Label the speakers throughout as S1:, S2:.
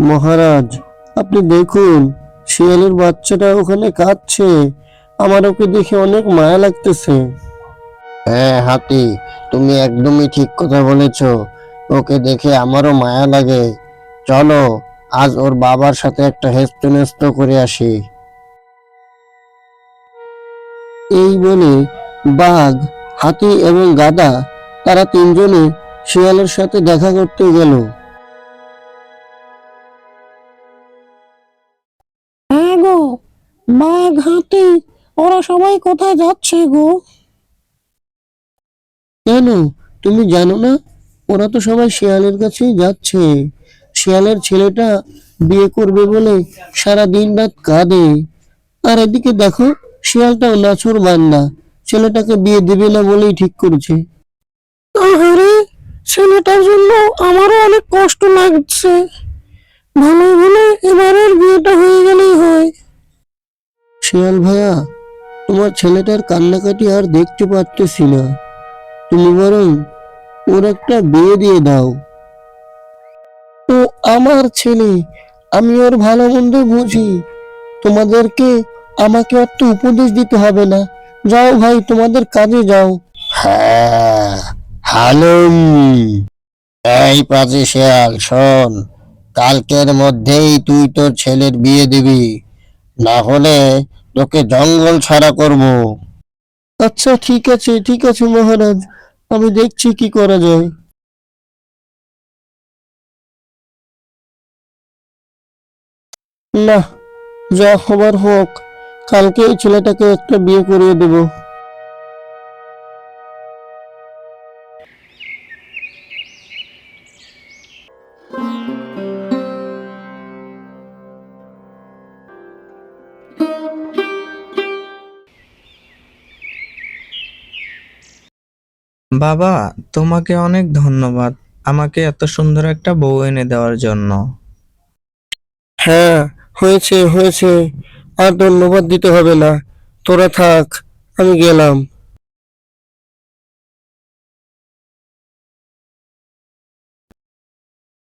S1: মহারাজ, আপনি দেখুন, শিয়ালের বাচ্চাটা ওখানে কাঁদছে। আমার ওকে দেখে অনেক মায়া লাগতেছে। হ্যাঁ হাতি, তুমি একদমই ঠিক কথা বলেছ। ওকে দেখে আমারও মায়া লাগে। চলো, আজ ওর বাবার সাথে একটা হেস্তনেস্ত করে আসি। এই বলে বাঘ, হাতি এবং গাধা, তারা তিনজনে শিয়ালের সাথে দেখা করতে গেল। হ্যাঁ গো, বাঘ, হাতি, ওরা সবাই কোথায় যাচ্ছে গো? কেন, তুমি জানো না? ওরা তো সবাই শিয়ালের কাছেই যাচ্ছে। শিয়ালের ছেলেটা বিয়ে করবে বলে সারা দিন রাত কাঁদে। আর এদিকে দেখো, শিয়ালটাও নাছোড় বান্দা, ছেলেটাকে বিয়ে দিবে না বলেই ঠিক করেছে। আহারে, ছেলেটার জন্য আমারও অনেক কষ্ট লাগছে। ভালো ভালো এবারের বিয়েটা হয়ে গেলেই হয়। শিয়াল ভাইয়া, তোমার ছেলেটার কান্নাকাটি আর দেখতে পারতেছি না। তুমি বরং ওর একটা বিয়ে দিয়ে দাও। ও আমার ছেলে, আমি ওর ভালো মন্দ বুঝি। তোমাদেরকে আমাকে অত উপদেশ দিতে হবে না। যাও ভাই, তোমাদের কাজে যাও। হ্যাঁ, হালুম। এই পাজি শিয়াল, শোন, কালকের মধ্যেই তুই তোর ছেলের বিয়ে দিবি, না হলে তোকে জঙ্গল ছাড়া করব। আচ্ছা, ঠিক আছে ঠিক আছে মহারাজ, আমি দেখছি কি করা যায়। না, যা হবার হোক, কালকে এই ছেলেটাকে একটা বিয়ে করিয়ে দেব।
S2: বাবা, তোমাকে অনেক ধন্যবাদ আমাকে এত সুন্দর একটা বউ এনে দেওয়ার জন্য।
S1: হ্যাঁ, হয়েছে হয়েছে, আর ধন্যবাদ দিতে হবে না। তোরা থাক, আমি গেলাম।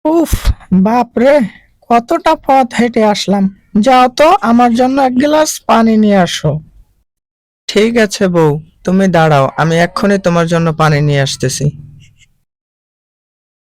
S3: উফ, বাপ রে, কতটা পথ হেঁটে আসলাম। যাও তো, আমার জন্য এক গ্লাস পানি নিয়ে আসো।
S2: ঠিক আছে বউ, তুমি দাঁড়াও, আমি এক্ষুনি তোমার জন্য পানি নিয়ে আসতেছি।